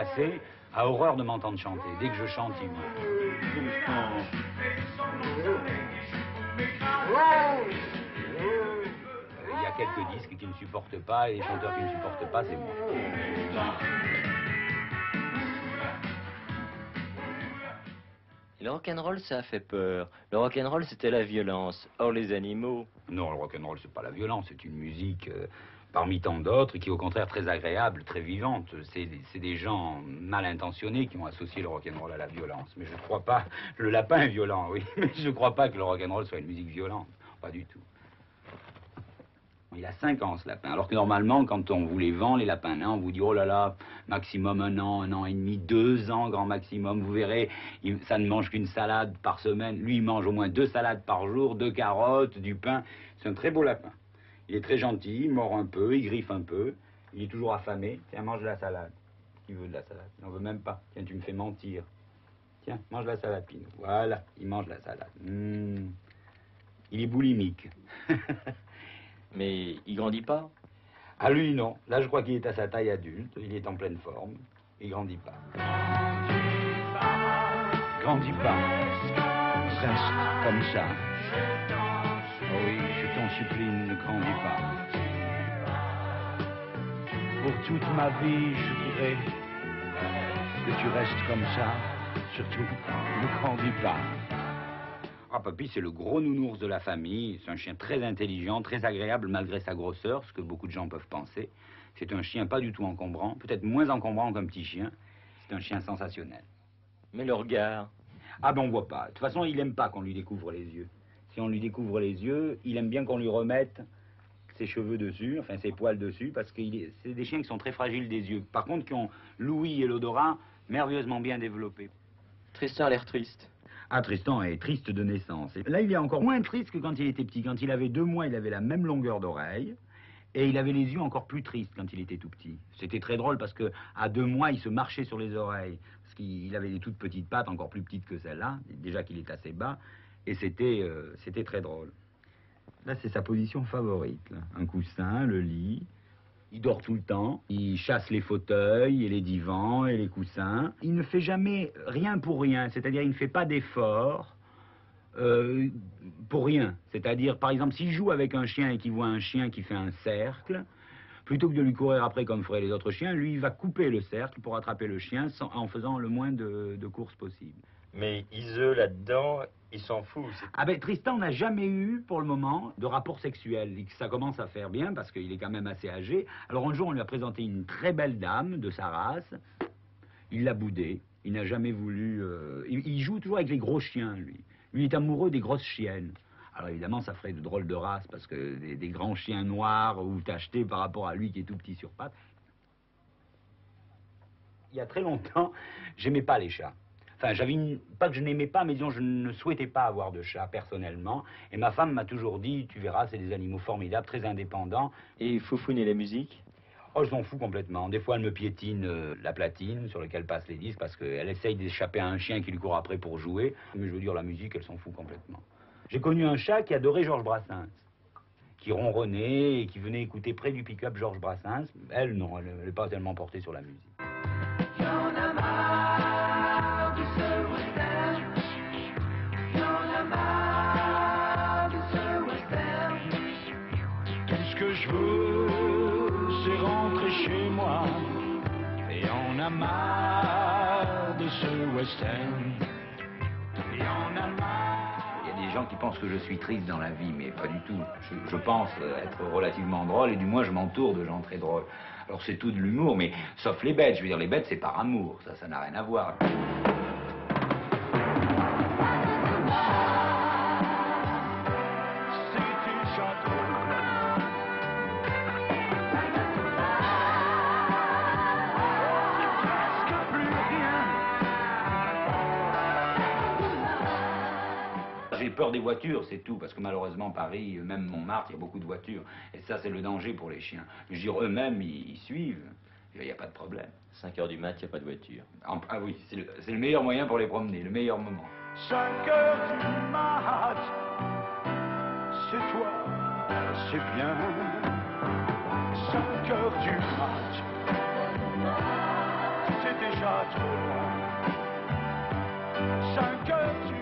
passé a horreur de m'entendre chanter. Dès que je chante, il vient. Il y a quelques disques qui ne supportent pas, et les chanteurs qui ne supportent pas, c'est moi. Le rock'n'roll, ça a fait peur. Le rock'n'roll, c'était la violence. Or, les animaux... Non, le rock'n'roll, c'est pas la violence, c'est une musique parmi tant d'autres qui est au contraire très agréable, très vivante. C'est des gens mal intentionnés qui ont associé le rock'n'roll à la violence. Mais je ne crois pas... Le lapin est violent, oui, mais je ne crois pas que le rock'n'roll soit une musique violente. Pas du tout. Il a 5 ans, ce lapin. Alors que normalement, quand on vous les vend, les lapins nains, on vous dit, oh là là, maximum 1 an et demi, 2 ans, grand maximum. Vous verrez, ça ne mange qu'une salade par semaine. Lui, il mange au moins 2 salades par jour, 2 carottes, du pain. C'est un très beau lapin. Il est très gentil, il mord un peu, il griffe un peu. Il est toujours affamé. Tiens, mange de la salade. Qui veut de la salade? Il n'en veut même pas. Tiens, tu me fais mentir. Tiens, mange de la salade, Pinot. Voilà, il mange de la salade. Il est boulimique. Mais il grandit pas? Ah lui, non. Là, je crois qu'il est à sa taille adulte. Il est en pleine forme. Il grandit pas. Grandis pas. Reste comme ça. Oh oui, je t'en supplie, ne grandis pas. Pour toute ma vie, je voudrais que tu restes comme ça. Surtout, ne grandis pas. Ah, Papy, c'est le gros nounours de la famille. C'est un chien très intelligent, très agréable malgré sa grosseur, ce que beaucoup de gens peuvent penser. C'est un chien pas du tout encombrant, peut-être moins encombrant qu'un petit chien. C'est un chien sensationnel. Mais le regard... Ah ben on voit pas. De toute façon, il aime pas qu'on lui découvre les yeux. Si on lui découvre les yeux, il aime bien qu'on lui remette ses cheveux dessus, enfin ses poils dessus, parce que c'est des chiens qui sont très fragiles des yeux. Par contre, qui ont l'ouïe et l'odorat merveilleusement bien développés. Tristan a l'air triste. Ah, Tristan est triste de naissance. Et là, il est encore moins triste que quand il était petit. Quand il avait 2 mois, il avait la même longueur d'oreille. Et il avait les yeux encore plus tristes quand il était tout petit. C'était très drôle parce que à 2 mois, il se marchait sur les oreilles. Parce qu'il avait des toutes petites pattes, encore plus petites que celle-là. Déjà qu'il est assez bas. Et c'était très drôle. Là, c'est sa position favorite. Là. Un coussin, le lit. Il dort tout le temps, il chasse les fauteuils et les divans et les coussins. Il ne fait jamais rien pour rien, c'est-à-dire il ne fait pas d'effort pour rien. C'est-à-dire, par exemple, s'il joue avec un chien et qu'il voit un chien qui fait un cercle, plutôt que de lui courir après comme feraient les autres chiens, lui, il va couper le cercle pour attraper le chien en faisant le moins de courses possible. Mais Iseux, là-dedans, il s'en fout. Ah ben, Tristan n'a jamais eu, pour le moment, de rapport sexuel. Et que ça commence à faire bien, parce qu'il est quand même assez âgé. Alors un jour, on lui a présenté une très belle dame de sa race. Il l'a boudé. Il n'a jamais voulu... Il joue toujours avec les gros chiens, lui. Lui, il est amoureux des grosses chiennes. Alors évidemment, ça ferait de drôles de races, parce que des grands chiens noirs ou tachetés par rapport à lui qui est tout petit sur pattes. Il y a très longtemps, j'aimais pas les chats. Enfin, pas que je n'aimais pas, mais disons, je ne souhaitais pas avoir de chat, personnellement. Et ma femme m'a toujours dit, tu verras, c'est des animaux formidables, très indépendants. Et Foufoune et la musique? Oh, je m'en fous complètement. Des fois, elle me piétine la platine sur laquelle passent les disques, parce qu'elle essaye d'échapper à un chien qui lui court après pour jouer. Mais je veux dire, la musique, elle s'en fout complètement. J'ai connu un chat qui adorait Georges Brassens, qui ronronnait et qui venait écouter près du pick-up Georges Brassens. Elle, non, elle n'est pas tellement portée sur la musique. Je veux, c'est rentrer chez moi, et on a marre de ce western, et on a marre. Il y a des gens qui pensent que je suis triste dans la vie, mais pas du tout. Je pense être relativement drôle, et du moins je m'entoure de gens très drôles. Alors c'est tout de l'humour, mais sauf les bêtes. Je veux dire, les bêtes c'est par amour, ça n'a rien à voir. J'ai peur des voitures, c'est tout, parce que malheureusement, Paris, même Montmartre, il y a beaucoup de voitures. Et ça, c'est le danger pour les chiens. Je veux dire, eux-mêmes, ils suivent. Il n'y a pas de problème. 5 heures du mat, il n'y a pas de voiture. Ah oui, c'est le meilleur moyen pour les promener, le meilleur moment. 5 heures du mat, c'est toi, c'est bien. 5 heures du mat, c'est déjà trop loin. 5 heures du